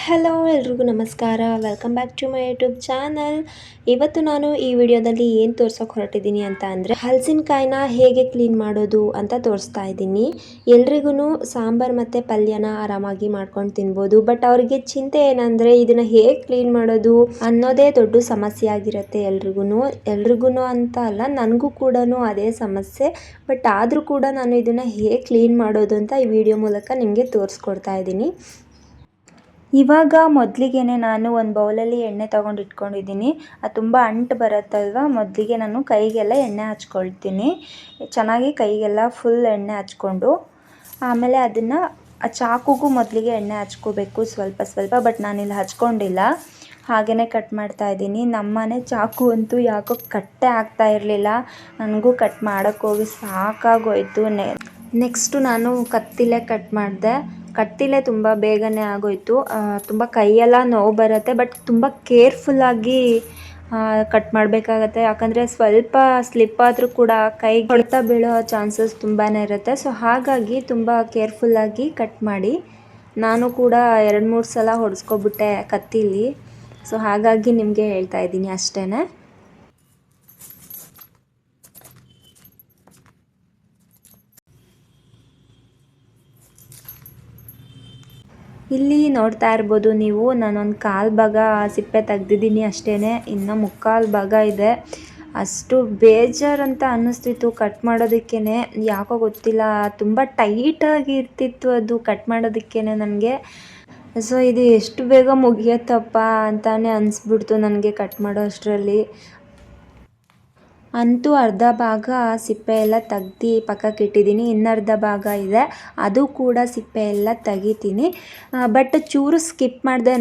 Hello ಎಲ್ರಿಗೂ ನಮಸ್ಕಾರ. Welcome back to my YouTube channel. ಇವತ್ತು ನಾನು ಈ ವಿಡಿಯೋದಲ್ಲಿ ಏನು ತೋರ್ಸೋಕೆ ಹೊರಟಿದ್ದೀನಿ ಅಂತ ಅಂದರೆ ಹಲಸಿನಕಾಯಿನ ಹೇಗೆ ಕ್ಲೀನ್ ಮಾಡೋದು ಅಂತ ತೋರಿಸ್ತಾ ಇದ್ದೀನಿ. ಎಲ್ರಿಗೂ ಸಾಂಬಾರು ಮತ್ತು ಪಲ್ಯನ ಆರಾಮಾಗಿ ಮಾಡ್ಕೊಂಡು ತಿನ್ಬೋದು. ಬಟ್ ಅವರಿಗೆ ಚಿಂತೆ ಏನಂದರೆ ಇದನ್ನು ಹೇಗೆ ಕ್ಲೀನ್ ಮಾಡೋದು ಅನ್ನೋದೇ ದೊಡ್ಡ ಸಮಸ್ಯೆ ಆಗಿರುತ್ತೆ ಎಲ್ರಿಗೂ ಅಂತ ಅಲ್ಲ, ನನಗೂ ಕೂಡ ಅದೇ ಸಮಸ್ಯೆ. ಬಟ್ ಆದರೂ ಕೂಡ ನಾನು ಇದನ್ನು ಹೇಗೆ ಕ್ಲೀನ್ ಮಾಡೋದು ಅಂತ ಈ ವಿಡಿಯೋ ಮೂಲಕ ನಿಮಗೆ ತೋರಿಸ್ಕೊಡ್ತಾ ಇದ್ದೀನಿ. ಇವಾಗ ಮೊದಲಿಗೆ ನಾನು ಒಂದು ಬೌಲಲ್ಲಿ ಎಣ್ಣೆ ತೊಗೊಂಡು ಇಟ್ಕೊಂಡಿದ್ದೀನಿ. ಅದು ತುಂಬ ಅಂಟು ಬರುತ್ತಲ್ವ, ಮೊದಲಿಗೆ ನಾನು ಕೈಗೆಲ್ಲ ಎಣ್ಣೆ ಹಚ್ಕೊಳ್ತೀನಿ. ಚೆನ್ನಾಗಿ ಕೈಗೆಲ್ಲ ಫುಲ್ ಎಣ್ಣೆ ಹಚ್ಕೊಂಡು ಆಮೇಲೆ ಅದನ್ನು ಚಾಕುಗೂ ಮೊದಲಿಗೆ ಎಣ್ಣೆ ಹಚ್ಕೋಬೇಕು ಸ್ವಲ್ಪ ಸ್ವಲ್ಪ. ಬಟ್ ನಾನಿಲ್ಲಿ ಹಚ್ಕೊಂಡಿಲ್ಲ, ಹಾಗೆಯೇ ಕಟ್ ಮಾಡ್ತಾ ಇದ್ದೀನಿ. ನಮ್ಮನೆ ಚಾಕು ಅಂತೂ ಯಾಕೋ ಕಟ್ಟೇ ಆಗ್ತಾ ಇರಲಿಲ್ಲ. ನನಗೂ ಕಟ್ ಮಾಡೋಕ್ಕೋಗಿ ಸಾಕಾಗೋಯಿತು. ನೆಕ್ಸ್ಟು ನಾನು ಕತ್ತಿಲೇ ಕಟ್ ಮಾಡಿದೆ. ಕತ್ತಿಲೇ ತುಂಬ ಬೇಗನೆ ಆಗೋಯಿತು. ತುಂಬ ಕೈಯೆಲ್ಲ ನೋವು ಬರುತ್ತೆ. ಬಟ್ ತುಂಬ ಕೇರ್ಫುಲ್ಲಾಗಿ ಕಟ್ ಮಾಡಬೇಕಾಗತ್ತೆ, ಯಾಕಂದರೆ ಸ್ವಲ್ಪ ಸ್ಲಿಪ್ ಆದರೂ ಕೂಡ ಕೈಗೆ ಹೊಡೆತ ಬೀಳೋ ಚಾನ್ಸಸ್ ತುಂಬಾ ಇರುತ್ತೆ. ಸೊ ಹಾಗಾಗಿ ತುಂಬ ಕೇರ್ಫುಲ್ಲಾಗಿ ಕಟ್ ಮಾಡಿ. ನಾನು ಕೂಡ 2-3 ಸಲ ಹೊಡೆಸ್ಕೊಬಿಟ್ಟೆ ಕತ್ತಿಲಿ. ಸೊ ಹಾಗಾಗಿ ನಿಮಗೆ ಹೇಳ್ತಾ ಇದ್ದೀನಿ ಅಷ್ಟೇ. ಇಲ್ಲಿ ನೋಡ್ತಾ ಇರ್ಬೋದು ನೀವು, ನಾನೊಂದು ಕಾಲು ಭಾಗ ಸಿಪ್ಪೆ ತೆಗ್ದಿದ್ದೀನಿ ಅಷ್ಟೇ. ಇನ್ನು ಮುಕ್ಕಾಲು ಭಾಗ ಇದೆ. ಅಷ್ಟು ಬೇಜಾರಂತ ಅನ್ನಿಸ್ತಿತ್ತು ಕಟ್ ಮಾಡೋದಕ್ಕೇ. ಯಾಕೋ ಗೊತ್ತಿಲ್ಲ, ತುಂಬ ಟೈಟಾಗಿ ಇರ್ತಿತ್ತು ಅದು ಕಟ್ ಮಾಡೋದಕ್ಕೇ ನನಗೆ. ಸೊ ಇದು ಎಷ್ಟು ಬೇಗ ಮುಗಿಯತ್ತಪ್ಪ ಅಂತಾನೆ ಅನಿಸ್ಬಿಡ್ತು ನನಗೆ ಕಟ್ ಮಾಡೋ ಅಷ್ಟರಲ್ಲಿ. ಅಂತೂ ಅರ್ಧ ಭಾಗ ಸಿಪ್ಪೆ ಎಲ್ಲ ತೆಗ್ದು ಪಕ್ಕಕ್ಕೆ ಇಟ್ಟಿದ್ದೀನಿ. ಇನ್ನರ್ಧ ಭಾಗ ಇದೆ, ಅದು ಕೂಡ ಸಿಪ್ಪೆ ಎಲ್ಲ ತೆಗಿತೀನಿ. ಬಟ್ ಚೂರು ಸ್ಕಿಪ್ ಮಾಡಿದೆ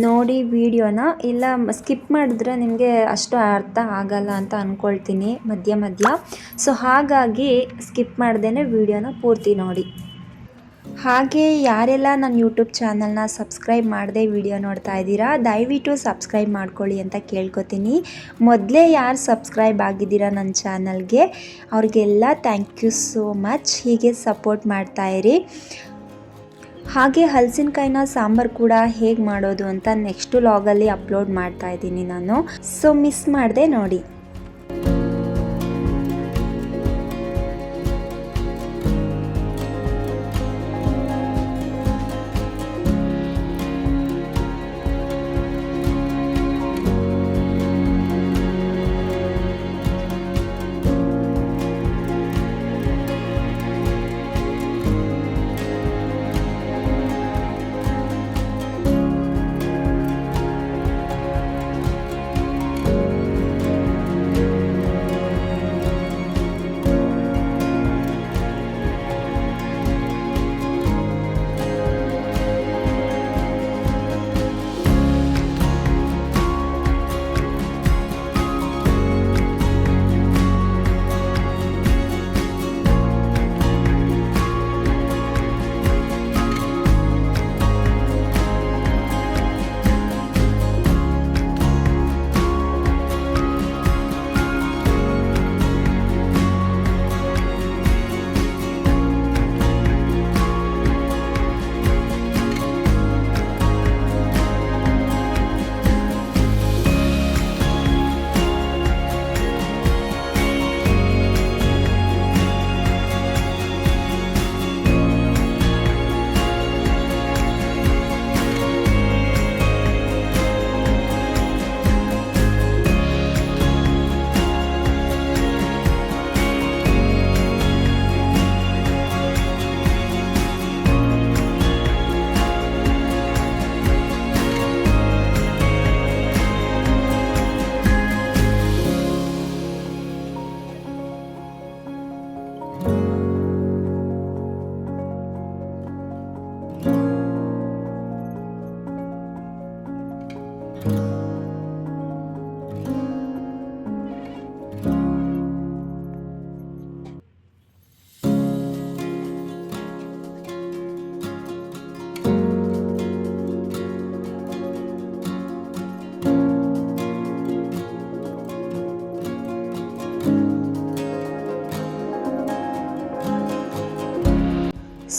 ನೋಡಿ ವಿಡಿಯೋನ. ಇಲ್ಲ ಸ್ಕಿಪ್ ಮಾಡಿದ್ರೆ ನಿಮಗೆ ಅಷ್ಟು ಅರ್ಥ ಆಗಲ್ಲ ಅಂತ ಅಂದ್ಕೊಳ್ತೀನಿ ಮಧ್ಯ. ಸೊ ಹಾಗಾಗಿ ಸ್ಕಿಪ್ ಮಾಡ್ದೇ ವಿಡಿಯೋನ ಪೂರ್ತಿ ನೋಡಿ. ಹಾಗೆ ಯಾರೆಲ್ಲ ನನ್ನ ಯೂಟ್ಯೂಬ್ ಚಾನಲ್ನ ಸಬ್ಸ್ಕ್ರೈಬ್ ಮಾಡದೆ ವಿಡಿಯೋ ನೋಡ್ತಾ ಇದ್ದೀರಾ, ದಯವಿಟ್ಟು ಸಬ್ಸ್ಕ್ರೈಬ್ ಮಾಡ್ಕೊಳ್ಳಿ ಅಂತ ಕೇಳ್ಕೊತೀನಿ. ಮೊದಲೇ ಯಾರು ಸಬ್ಸ್ಕ್ರೈಬ್ ಆಗಿದ್ದೀರಾ ನನ್ನ ಚಾನಲ್ಗೆ, ಅವ್ರಿಗೆಲ್ಲ ಥ್ಯಾಂಕ್ ಯು ಸೋ ಮಚ್. ಹೀಗೆ ಸಪೋರ್ಟ್ ಮಾಡ್ತಾಯಿರಿ. ಹಾಗೆ ಹಲಸಿನಕಾಯಿನ ಸಾಂಬಾರು ಕೂಡ ಹೇಗೆ ಮಾಡೋದು ಅಂತ ನೆಕ್ಸ್ಟ್ ವ್ಲಾಗಲ್ಲಿ ಅಪ್ಲೋಡ್ ಮಾಡ್ತಾ ಇದ್ದೀನಿ ನಾನು. ಸೊ ಮಿಸ್ ಮಾಡದೆ ನೋಡಿ.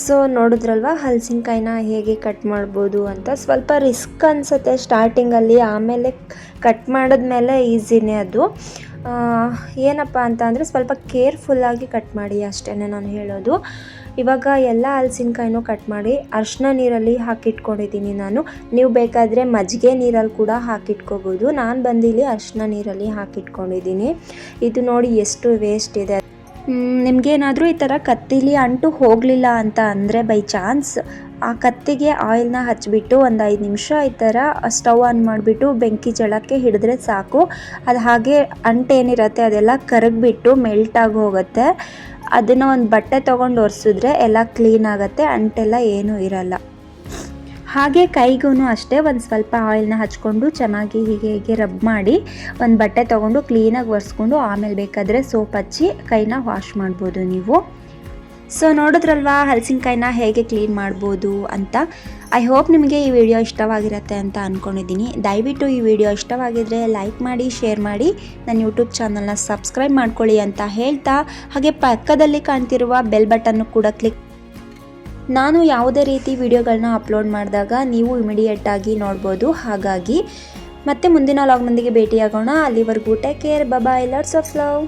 ಸೊ ನೋಡಿದ್ರಲ್ವ ಹಲಸಿನಕಾಯಿನ ಹೇಗೆ ಕಟ್ ಮಾಡ್ಬೋದು ಅಂತ. ಸ್ವಲ್ಪ ರಿಸ್ಕ್ ಅನಿಸುತ್ತೆ ಸ್ಟಾರ್ಟಿಂಗಲ್ಲಿ, ಆಮೇಲೆ ಕಟ್ ಮಾಡಿದ್ಮೇಲೆ ಈಸಿನೇ ಅದು. ಏನಪ್ಪ ಅಂತ ಅಂದರೆ ಸ್ವಲ್ಪ ಕೇರ್ಫುಲ್ಲಾಗಿ ಕಟ್ ಮಾಡಿ ಅಷ್ಟೇ ನಾನು ಹೇಳೋದು. ಇವಾಗ ಎಲ್ಲ ಹಲಸಿನಕಾಯಿನೂ ಕಟ್ ಮಾಡಿ ಅರಿಶಿನ ನೀರಲ್ಲಿ ಹಾಕಿಟ್ಕೊಂಡಿದ್ದೀನಿ ನಾನು. ನೀವು ಬೇಕಾದರೆ ಮಜ್ಜಿಗೆ ನೀರಲ್ಲಿ ಕೂಡ ಹಾಕಿಟ್ಕೋಬೋದು. ನಾನು ಬಂದಿಲ್ಲಿ ಅರಿಶಿನ ನೀರಲ್ಲಿ ಹಾಕಿಟ್ಕೊಂಡಿದ್ದೀನಿ. ಇದು ನೋಡಿ ಎಷ್ಟು ವೇಸ್ಟ್ ಇದೆ. ನಿಮಗೇನಾದರೂ ಈ ಥರ ಕತ್ತಿಲಿ ಅಂಟು ಹೋಗಲಿಲ್ಲ ಅಂತ ಅಂದರೆ ಬೈ ಚಾನ್ಸ್ ಆ ಕತ್ತಿಗೆ ಆಯಿಲ್ನ ಹಚ್ಚಿಬಿಟ್ಟು ಒಂದು 5 ನಿಮಿಷ ಈ ಥರ ಸ್ಟವ್ ಆನ್ ಮಾಡಿಬಿಟ್ಟು ಬೆಂಕಿ ಜಳಕ್ಕೆ ಹಿಡಿದ್ರೆ ಸಾಕು. ಅದು ಹಾಗೆ ಅಂಟೇನಿರುತ್ತೆ ಅದೆಲ್ಲ ಕರಗಿಬಿಟ್ಟು ಮೆಲ್ಟಾಗಿ ಹೋಗುತ್ತೆ. ಅದನ್ನು ಒಂದು ಬಟ್ಟೆ ತೊಗೊಂಡು ಒರೆಸಿದ್ರೆ ಎಲ್ಲ ಕ್ಲೀನ್ ಆಗುತ್ತೆ, ಅಂಟೆಲ್ಲ ಏನೂ ಇರಲ್ಲ. ಹಾಗೆ ಕೈಗೂ ಅಷ್ಟೇ ಒಂದು ಸ್ವಲ್ಪ ಆಯಿಲ್ನ ಹಚ್ಕೊಂಡು ಚೆನ್ನಾಗಿ ಹೀಗೆ ರಬ್ ಮಾಡಿ ಒಂದು ಬಟ್ಟೆ ತೊಗೊಂಡು ಕ್ಲೀನಾಗಿ ಒರೆಸ್ಕೊಂಡು ಆಮೇಲೆ ಬೇಕಾದರೆ ಸೋಪ್ ಹಚ್ಚಿ ಕೈನ ವಾಶ್ ಮಾಡ್ಬೋದು ನೀವು. ಸೊ ನೋಡಿದ್ರಲ್ವಾ ಹಲಸಿನಕಾಯಿನ ಹೇಗೆ ಕ್ಲೀನ್ ಮಾಡ್ಬೋದು ಅಂತ. ಐ ಹೋಪ್ ನಿಮಗೆ ಈ ವಿಡಿಯೋ ಇಷ್ಟವಾಗಿರುತ್ತೆ ಅಂತ ಅಂದ್ಕೊಂಡಿದ್ದೀನಿ. ದಯವಿಟ್ಟು ಈ ವಿಡಿಯೋ ಇಷ್ಟವಾಗಿದ್ದರೆ ಲೈಕ್ ಮಾಡಿ, ಶೇರ್ ಮಾಡಿ, ನನ್ನ ಯೂಟ್ಯೂಬ್ ಚಾನಲ್ನ ಸಬ್ಸ್ಕ್ರೈಬ್ ಮಾಡ್ಕೊಳ್ಳಿ ಅಂತ ಹೇಳ್ತಾ, ಹಾಗೆ ಪಕ್ಕದಲ್ಲಿ ಕಾಣ್ತಿರುವ ಬೆಲ್ ಬಟನ್ನು ಕೂಡ ಕ್ಲಿಕ್. ನಾನು ಯಾವುದೇ ರೀತಿ ವಿಡಿಯೋಗಳನ್ನ ಅಪ್ಲೋಡ್ ಮಾಡಿದಾಗ ನೀವು ಇಮಿಡಿಯೇಟಾಗಿ ನೋಡ್ಬೋದು. ಹಾಗಾಗಿ ಮತ್ತೆ ಮುಂದಿನ ವ್ಲಾಗ್ನೊಂದಿಗೆ ಭೇಟಿಯಾಗೋಣ. ಅಲ್ಲಿವರೆಗೂ take care, bye, lots of love.